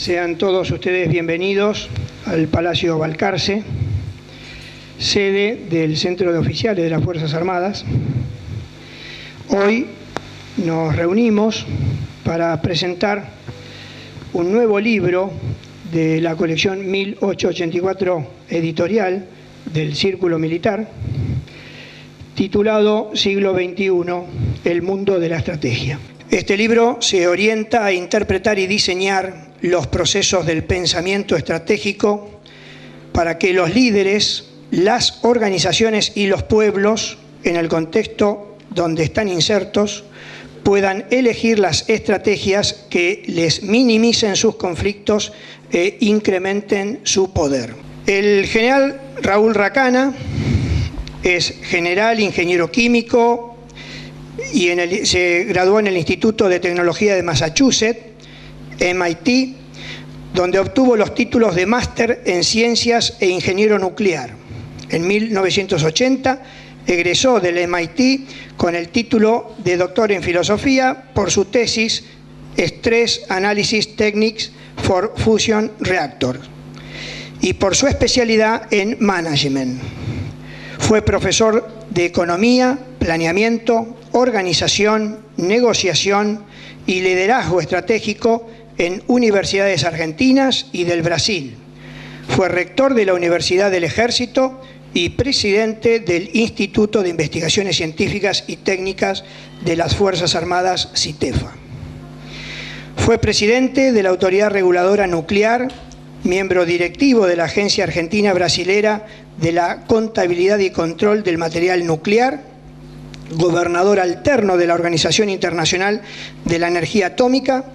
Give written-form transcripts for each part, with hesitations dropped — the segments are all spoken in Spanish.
Sean todos ustedes bienvenidos al Palacio Balcarce, sede del Centro de Oficiales de las Fuerzas Armadas. Hoy nos reunimos para presentar un nuevo libro de la colección 1884 editorial del Círculo Militar, titulado Siglo XXI, el mundo de la estrategia. Este libro se orienta a interpretar y diseñar los procesos del pensamiento estratégico para que los líderes, las organizaciones y los pueblos, en el contexto donde están insertos, puedan elegir las estrategias que les minimicen sus conflictos e incrementen su poder. El general Raúl Racana es general, ingeniero químico y se graduó en el Instituto de Tecnología de Massachusetts, MIT, donde obtuvo los títulos de máster en ciencias e ingeniero nuclear. En 1980 egresó del MIT con el título de doctor en filosofía por su tesis Stress Analysis Techniques for Fusion Reactors y por su especialidad en management. Fue profesor de economía, planeamiento, organización, negociación y liderazgo estratégico en universidades argentinas y del Brasil. Fue rector de la Universidad del Ejército y presidente del Instituto de Investigaciones Científicas y Técnicas de las Fuerzas Armadas, CITEFA. Fue presidente de la Autoridad Reguladora Nuclear, miembro directivo de la Agencia Argentina Brasilera de la Contabilidad y Control del Material Nuclear, gobernador alterno de la Organización Internacional de la Energía Atómica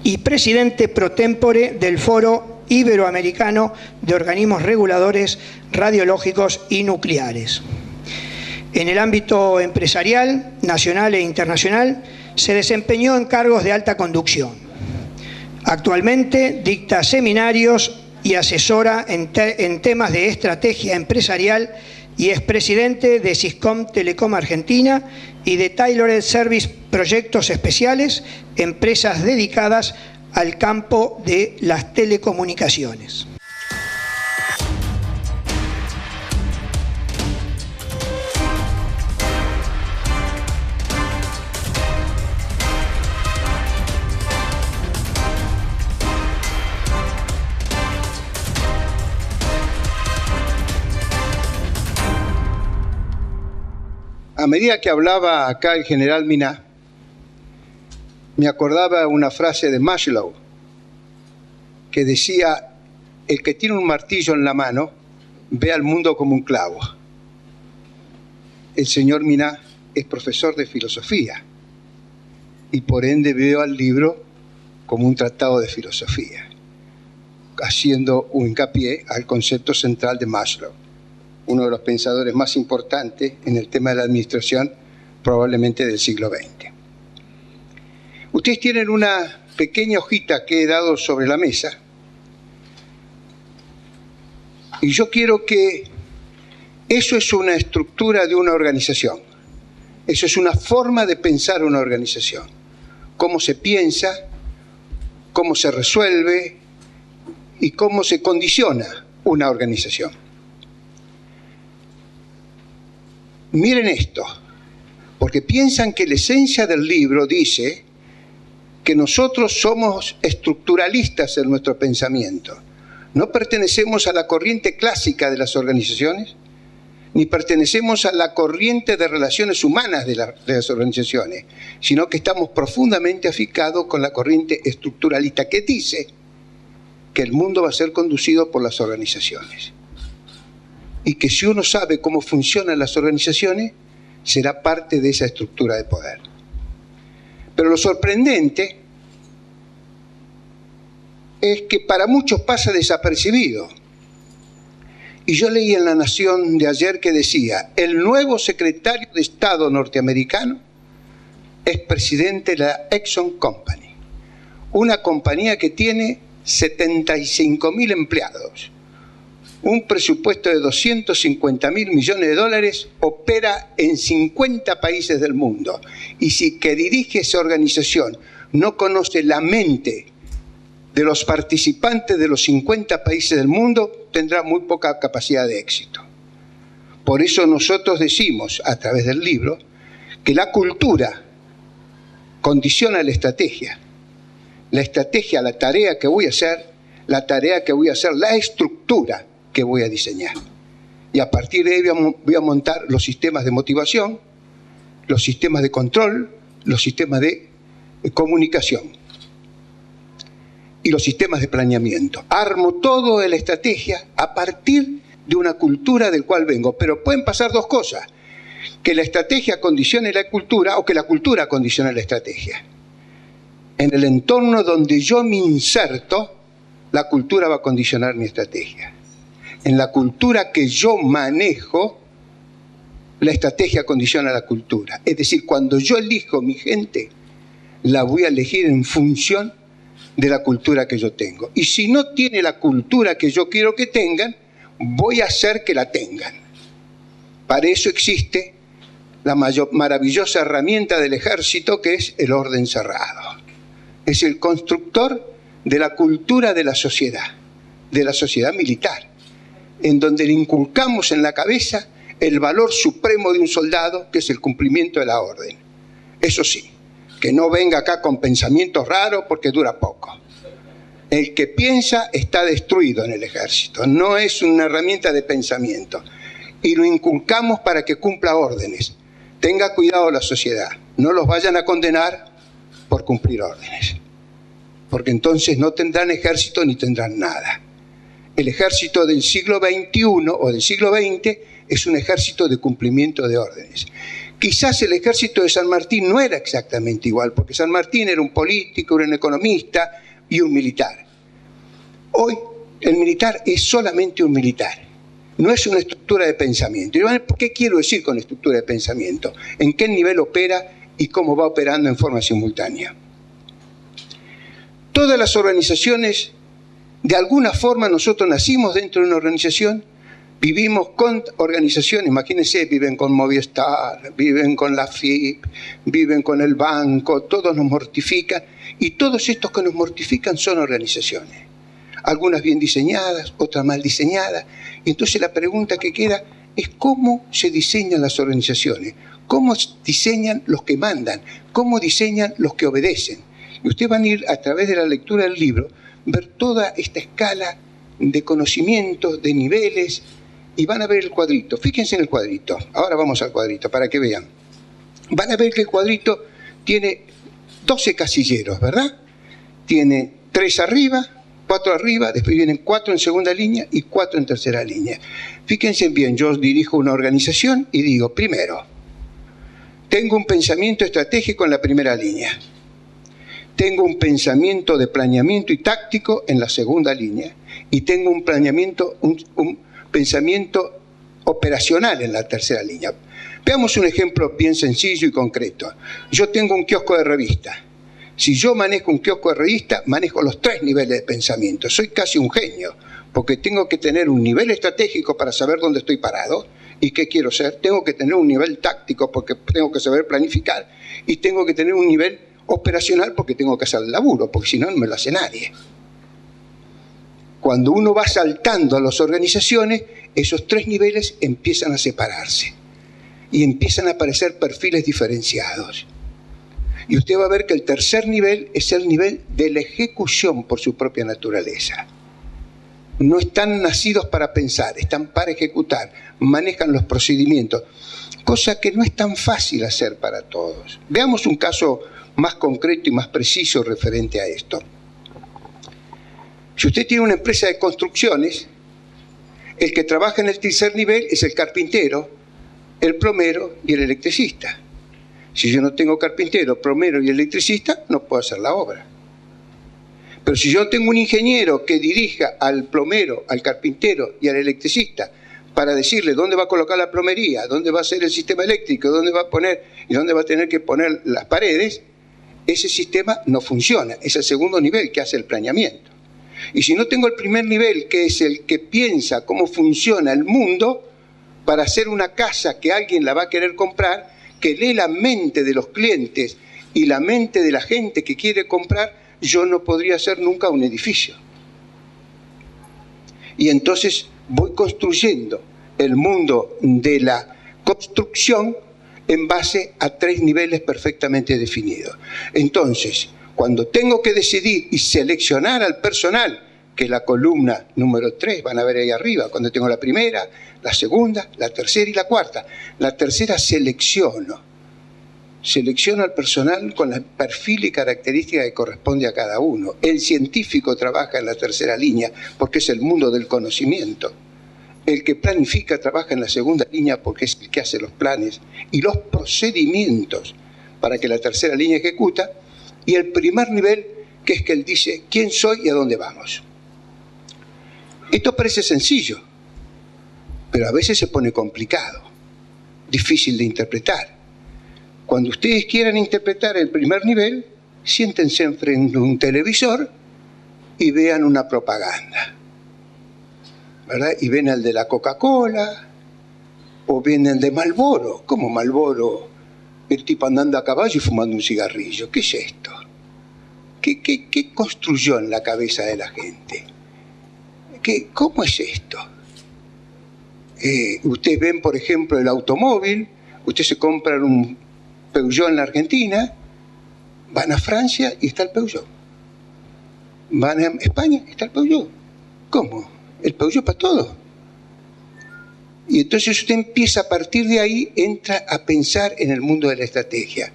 y presidente pro tempore del Foro Iberoamericano de Organismos Reguladores Radiológicos y Nucleares. En el ámbito empresarial, nacional e internacional, se desempeñó en cargos de alta conducción. Actualmente dicta seminarios y asesora en temas de estrategia empresarial y es presidente de Syscom Telecom Argentina y de Tailored Service Proyectos Especiales, empresas dedicadas al campo de las telecomunicaciones. A medida que hablaba acá el general Minná, me acordaba una frase de Maslow que decía: el que tiene un martillo en la mano ve al mundo como un clavo. El señor Minná es profesor de filosofía y por ende veo al libro como un tratado de filosofía, haciendo un hincapié al concepto central de Maslow, uno de los pensadores más importantes en el tema de la administración, probablemente del siglo XX. Ustedes tienen una pequeña hojita que he dado sobre la mesa y yo quiero que eso es una estructura de una organización. Eso es una forma de pensar una organización. Cómo se piensa, cómo se resuelve y cómo se condiciona una organización. Miren esto, porque piensan que la esencia del libro dice que nosotros somos estructuralistas en nuestro pensamiento. No pertenecemos a la corriente clásica de las organizaciones, ni pertenecemos a la corriente de relaciones humanas de las organizaciones, sino que estamos profundamente afincados con la corriente estructuralista que dice que el mundo va a ser conducido por las organizaciones. Y que si uno sabe cómo funcionan las organizaciones, será parte de esa estructura de poder. Pero lo sorprendente es que para muchos pasa desapercibido. Y yo leí en La Nación de ayer que decía: el nuevo secretario de Estado norteamericano es presidente de la Exxon Company, una compañía que tiene 75.000 empleados. Un presupuesto de 250.000 millones de dólares, opera en 50 países del mundo. Y si que dirige esa organización no conoce la mente de los participantes de los 50 países del mundo tendrá muy poca capacidad de éxito. Por eso nosotros decimos, a través del libro, que la cultura condiciona la estrategia. La estrategia, la tarea que voy a hacer, la estructura que voy a diseñar. Y a partir de ahí voy a montar los sistemas de motivación, los sistemas de control, los sistemas de comunicación y los sistemas de planeamiento. Armo todo de la estrategia a partir de una cultura del cual vengo. Pero pueden pasar dos cosas: que la estrategia condicione la cultura o que la cultura condicione la estrategia. En el entorno donde yo me inserto, la cultura va a condicionar mi estrategia. En la cultura que yo manejo, la estrategia condiciona la cultura. Es decir, cuando yo elijo mi gente, la voy a elegir en función de la cultura que yo tengo. Y si no tiene la cultura que yo quiero que tengan, voy a hacer que la tengan. Para eso existe la maravillosa herramienta del ejército, que es el orden cerrado. Es el constructor de la cultura de la sociedad militar, en donde le inculcamos en la cabeza el valor supremo de un soldado, que es el cumplimiento de la orden. Eso sí, que no venga acá con pensamientos raros, porque dura poco. El que piensa está destruido en el ejército, no es una herramienta de pensamiento. Y lo inculcamos para que cumpla órdenes. Tenga cuidado la sociedad, no los vayan a condenar por cumplir órdenes, porque entonces no tendrán ejército ni tendrán nada. El ejército del siglo XXI o del siglo XX es un ejército de cumplimiento de órdenes. Quizás el ejército de San Martín no era exactamente igual, porque San Martín era un político, era un economista y un militar. Hoy el militar es solamente un militar, no es una estructura de pensamiento. ¿Qué quiero decir con estructura de pensamiento? ¿En qué nivel opera y cómo va operando en forma simultánea? Todas las organizaciones, de alguna forma nosotros nacimos dentro de una organización, vivimos con organizaciones, imagínense, viven con Movistar, viven con la FIP, viven con el banco, todos nos mortifican, y todos estos que nos mortifican son organizaciones. Algunas bien diseñadas, otras mal diseñadas, y entonces la pregunta que queda es cómo se diseñan las organizaciones, cómo diseñan los que mandan, cómo diseñan los que obedecen. Y ustedes van a ir, a través de la lectura del libro, ver toda esta escala de conocimientos, de niveles, y van a ver el cuadrito. Fíjense en el cuadrito. Ahora vamos al cuadrito para que vean. Van a ver que el cuadrito tiene 12 casilleros, ¿verdad? Tiene 3 arriba, 4 arriba, después vienen 4 en segunda línea y 4 en tercera línea. Fíjense bien, yo dirijo una organización y digo, primero, tengo un pensamiento estratégico en la primera línea. Tengo un pensamiento de planeamiento y táctico en la segunda línea. Y tengo un pensamiento operacional en la tercera línea. Veamos un ejemplo bien sencillo y concreto. Yo tengo un kiosco de revista. Si yo manejo un kiosco de revista, manejo los 3 niveles de pensamiento. Soy casi un genio, porque tengo que tener un nivel estratégico para saber dónde estoy parado y qué quiero ser. Tengo que tener un nivel táctico, porque tengo que saber planificar. Y tengo que tener un nivel operacional, porque tengo que hacer el laburo, porque si no, no me lo hace nadie. Cuando uno va saltando a las organizaciones, esos 3 niveles empiezan a separarse y empiezan a aparecer perfiles diferenciados. Y usted va a ver que el tercer nivel es el nivel de la ejecución por su propia naturaleza. No están nacidos para pensar, están para ejecutar, manejan los procedimientos, cosa que no es tan fácil hacer para todos. Veamos un caso más concreto y más preciso referente a esto. Si usted tiene una empresa de construcciones, el que trabaja en el tercer nivel es el carpintero, el plomero y el electricista. Si yo no tengo carpintero, plomero y electricista, no puedo hacer la obra. Pero si yo tengo un ingeniero que dirija al plomero, al carpintero y al electricista para decirle dónde va a colocar la plomería, dónde va a ser el sistema eléctrico, dónde va a poner y dónde va a tener que poner las paredes, ese sistema no funciona. Es el segundo nivel que hace el planeamiento. Y si no tengo el primer nivel, que es el que piensa cómo funciona el mundo, para hacer una casa que alguien la va a querer comprar, que lee la mente de los clientes y la mente de la gente que quiere comprar, yo no podría hacer nunca un edificio. Y entonces voy construyendo el mundo de la construcción en base a 3 niveles perfectamente definidos. Entonces, cuando tengo que decidir y seleccionar al personal, que es la columna número 3, van a ver ahí arriba, cuando tengo la primera, la segunda, la tercera y la cuarta. La tercera selecciono al personal con el perfil y características que corresponde a cada uno. El científico trabaja en la tercera línea porque es el mundo del conocimiento. El que planifica trabaja en la segunda línea porque es el que hace los planes y los procedimientos para que la tercera línea ejecuta. Y el primer nivel, que es que él dice quién soy y a dónde vamos. Esto parece sencillo, pero a veces se pone complicado, difícil de interpretar. Cuando ustedes quieran interpretar el primer nivel, siéntense enfrente de un televisor y vean una propaganda, ¿verdad? Y ven el de la Coca-Cola, o ven el de Marlboro. ¿Cómo Marlboro? El tipo andando a caballo y fumando un cigarrillo. ¿Qué es esto? ¿Qué construyó en la cabeza de la gente? ¿Cómo es esto? Ustedes ven, por ejemplo, el automóvil. Ustedes se compran un Peugeot en la Argentina, van a Francia y está el Peugeot. Van a España y está el Peugeot. ¿Cómo? El Peugeot para todo. Y entonces usted empieza a partir de ahí, entra a pensar en el mundo de la estrategia,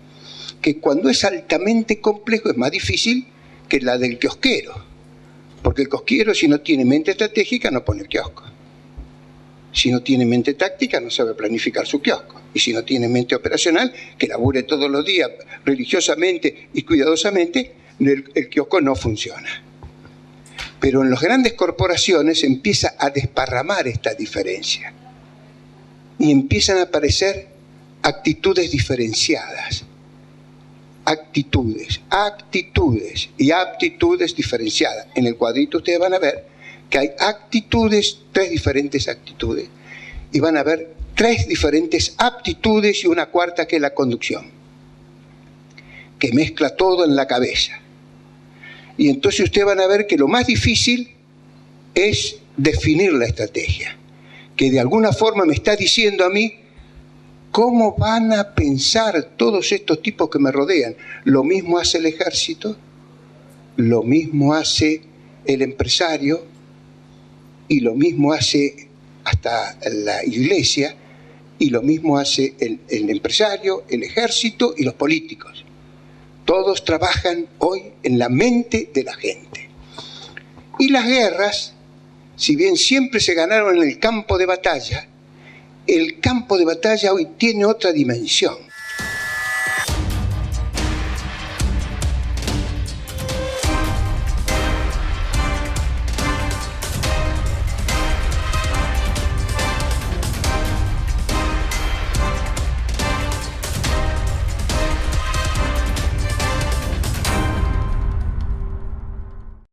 que cuando es altamente complejo es más difícil que la del kiosquero, porque el kiosquero, si no tiene mente estratégica, no pone el kiosco. Si no tiene mente táctica, no sabe planificar su kiosco. Y si no tiene mente operacional, que labure todos los días religiosamente y cuidadosamente, el kiosco no funciona. Pero en las grandes corporaciones empieza a desparramar esta diferencia. Y empiezan a aparecer actitudes diferenciadas. Actitudes y aptitudes diferenciadas. En el cuadrito ustedes van a ver que hay actitudes, 3 diferentes actitudes, y van a ver 3 diferentes aptitudes y una cuarta que es la conducción, que mezcla todo en la cabeza. Y entonces ustedes van a ver que lo más difícil es definir la estrategia, que de alguna forma me está diciendo a mí cómo van a pensar todos estos tipos que me rodean. Lo mismo hace el ejército, lo mismo hace el empresario y lo mismo hace hasta la iglesia y lo mismo hace el empresario, el ejército y los políticos. Todos trabajan hoy en la mente de la gente. Y las guerras, si bien siempre se ganaron en el campo de batalla, el campo de batalla hoy tiene otra dimensión.